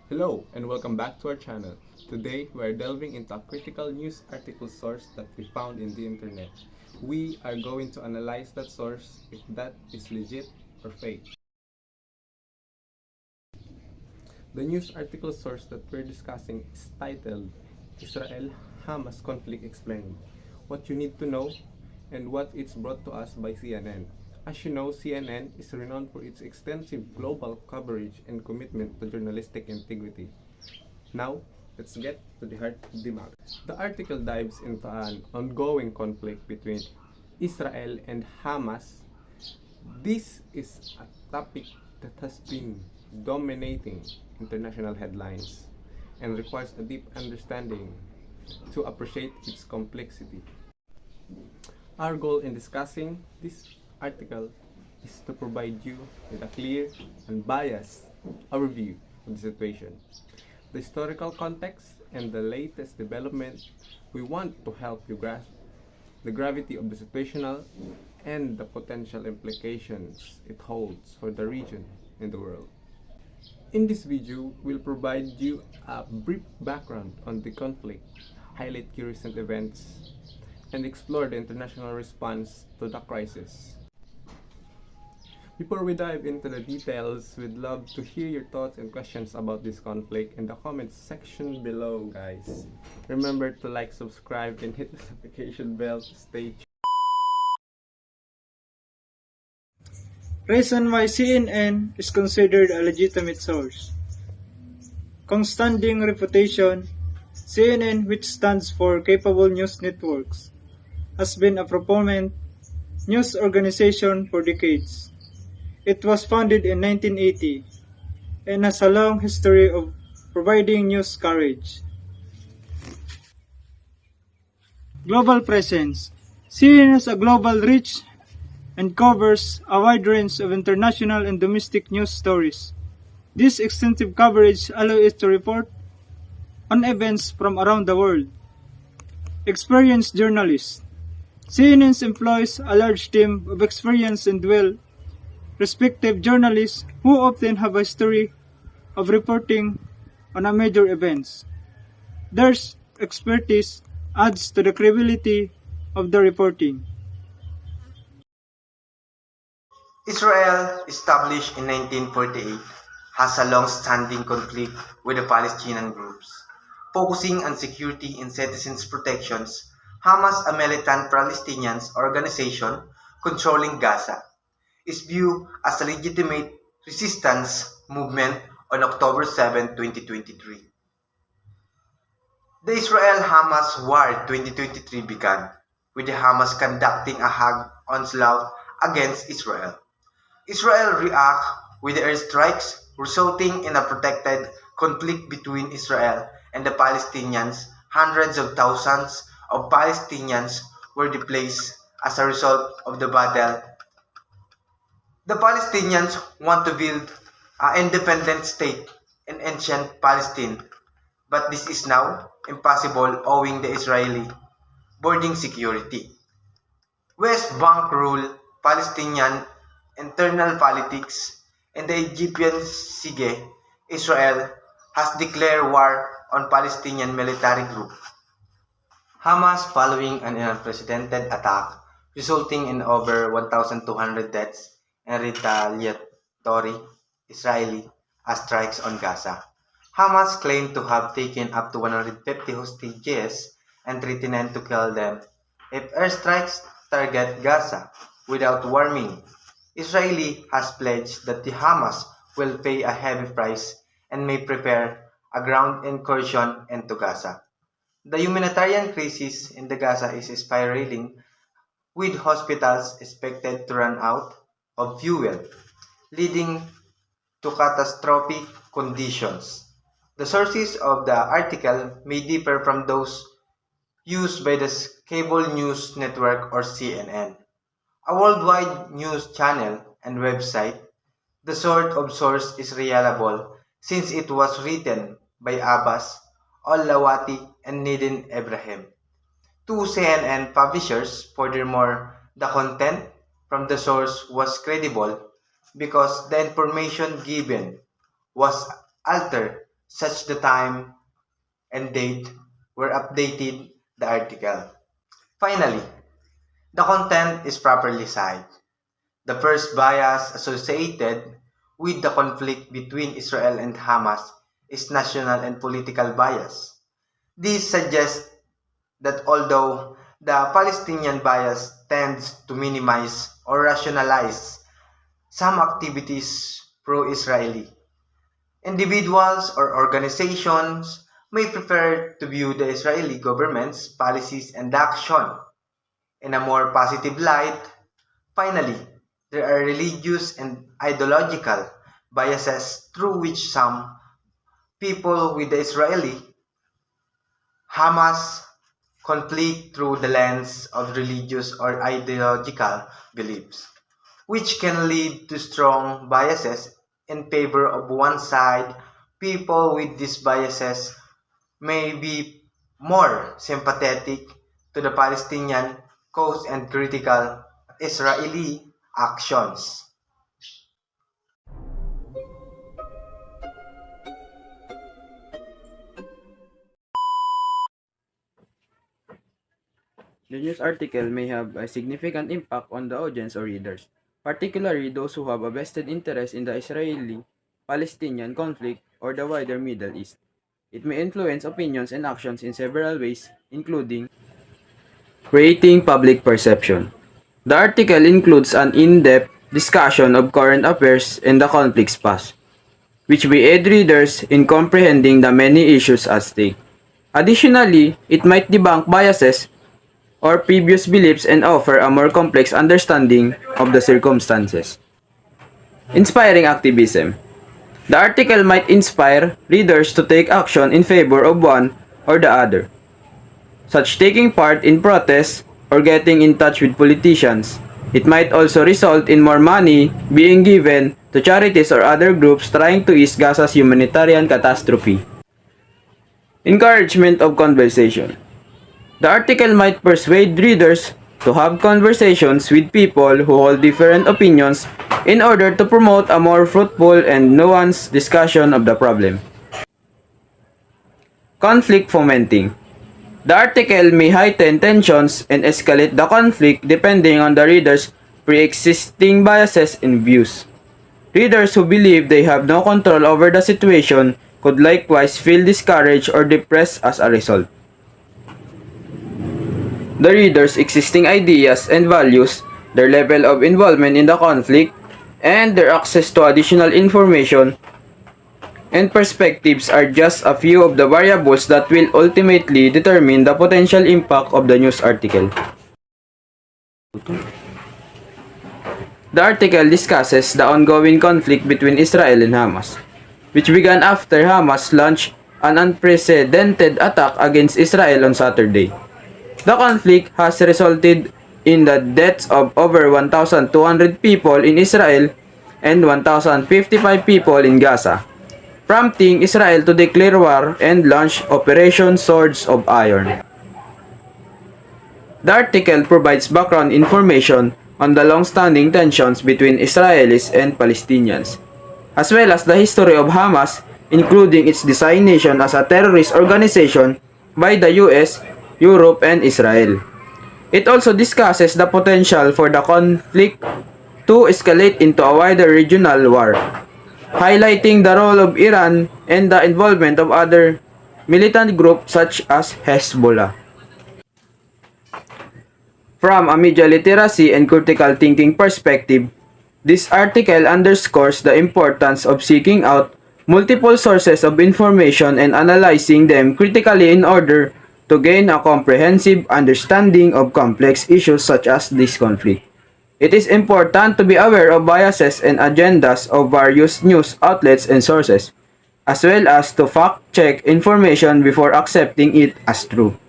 Hello and welcome back to our channel. Today we are delving into a critical news article source that we found in the internet. We are going to analyze that source if that is legit or fake. The news article source that we're discussing is titled Israel-Hamas Conflict Explained. What you need to know and what it's brought to us by CNN. As you know, CNN is renowned for its extensive global coverage and commitment to journalistic integrity. Now, let's get to the heart of the matter. The article dives into an ongoing conflict between Israel and Hamas. This is a topic that has been dominating international headlines and requires a deep understanding to appreciate its complexity. Our goal in discussing this article is to provide you with a clear, unbiased overview of the situation, the historical context, and the latest development. We want to help you grasp the gravity of the situational and the potential implications it holds for the region and the world. In this video, we'll provide you a brief background on the conflict, highlight key recent events, and explore the international response to the crisis. Before we dive into the details, we'd love to hear your thoughts and questions about this conflict in the comments section below, guys. Remember to like, subscribe, and hit the notification bell to stay tuned. Reason why CNN is considered a legitimate source. Long-standing reputation, CNN, which stands for Capable News Networks, has been a proponent news organization for decades. It was founded in 1980 and has a long history of providing news coverage. Global presence. CNN has a global reach and covers a wide range of international and domestic news stories. This extensive coverage allows it to report on events from around the world. Experienced journalists. CNN employs a large team of experienced and well-respected journalists who often have a history of reporting on a major events. Their expertise adds to the credibility of the reporting. Israel, established in 1948, has a long-standing conflict with the Palestinian groups. Focusing on security and citizens' protections, Hamas, a militant Palestinian organization controlling Gaza, is viewed as a legitimate resistance movement on October 7, 2023. The Israel-Hamas War 2023 began, with the Hamas conducting a hard onslaught against Israel. Israel reacted with airstrikes, resulting in a protracted conflict between Israel and the Palestinians. Hundreds of thousands of Palestinians were displaced as a result of the battle. The Palestinians want to build an independent state in ancient Palestine, but this is now impossible owing the Israeli border security. West Bank rule, Palestinian internal politics, and the Egyptian Siege, Israel has declared war on Palestinian military group. Hamas, following an unprecedented attack resulting in over 1,200 deaths and retaliatory Israeli strikes on Gaza. Hamas claimed to have taken up to 150 hostages and threatened to kill them if airstrikes target Gaza without warning. Israel has pledged that the Hamas will pay a heavy price and may prepare a ground incursion into Gaza. The humanitarian crisis in the Gaza is spiraling, with hospitals expected to run out of fuel, leading to catastrophic conditions. The sources of the article may differ from those used by the cable news network or CNN, a worldwide news channel and website. The sort of source is reliable since it was written by Abbas Al-Lawati and Nadine Ibrahim, two CNN publishers. Furthermore, the content from the source was credible because the information given was altered such the time and date were updated the article. Finally, the content is properly cited. The first bias associated with the conflict between Israel and Hamas is national and political bias. This suggests that although the Palestinian bias tends to minimize or rationalize some activities pro-Israeli, individuals or organizations may prefer to view the Israeli government's policies and action in a more positive light. Finally, there are religious and ideological biases through which some people with the Israeli Hamas conflict through the lens of religious or ideological beliefs, which can lead to strong biases in favor of one side. People with these biases may be more sympathetic to the Palestinian cause and critical Israeli actions. The news article may have a significant impact on the audience or readers, particularly those who have a vested interest in the Israeli-Palestinian conflict or the wider Middle East. It may influence opinions and actions in several ways, including creating public perception. The article includes an in-depth discussion of current affairs and the conflict's past, which will aid readers in comprehending the many issues at stake. Additionally, it might debunk biases or previous beliefs and offer a more complex understanding of the circumstances. Inspiring activism. The article might inspire readers to take action in favor of one or the other, such taking part in protests or getting in touch with politicians. It might also result in more money being given to charities or other groups trying to ease Gaza's humanitarian catastrophe. Encouragement of conversation. The article might persuade readers to have conversations with people who hold different opinions in order to promote a more fruitful and nuanced discussion of the problem. Conflict fomenting. The article may heighten tensions and escalate the conflict depending on the reader's pre-existing biases and views. Readers who believe they have no control over the situation could likewise feel discouraged or depressed as a result. The reader's existing ideas and values, their level of involvement in the conflict, and their access to additional information and perspectives are just a few of the variables that will ultimately determine the potential impact of the news article. The article discusses the ongoing conflict between Israel and Hamas, which began after Hamas launched an unprecedented attack against Israel on Saturday. The conflict has resulted in the deaths of over 1,200 people in Israel and 1,055 people in Gaza, prompting Israel to declare war and launch Operation Swords of Iron. The article provides background information on the long-standing tensions between Israelis and Palestinians, as well as the history of Hamas, including its designation as a terrorist organization by the US, Europe, and Israel. It also discusses the potential for the conflict to escalate into a wider regional war, highlighting the role of Iran and the involvement of other militant groups such as Hezbollah. From a media literacy and critical thinking perspective, this article underscores the importance of seeking out multiple sources of information and analyzing them critically in order to gain a comprehensive understanding of complex issues such as this conflict. It is important to be aware of biases and agendas of various news outlets and sources, as well as to fact-check information before accepting it as true.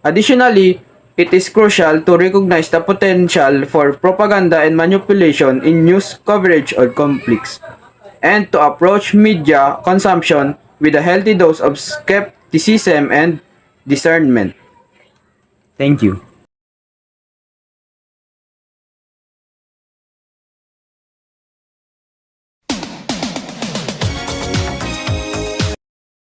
Additionally, it is crucial to recognize the potential for propaganda and manipulation in news coverage of conflicts, and to approach media consumption with a healthy dose of skepticism and discernment. Thank you.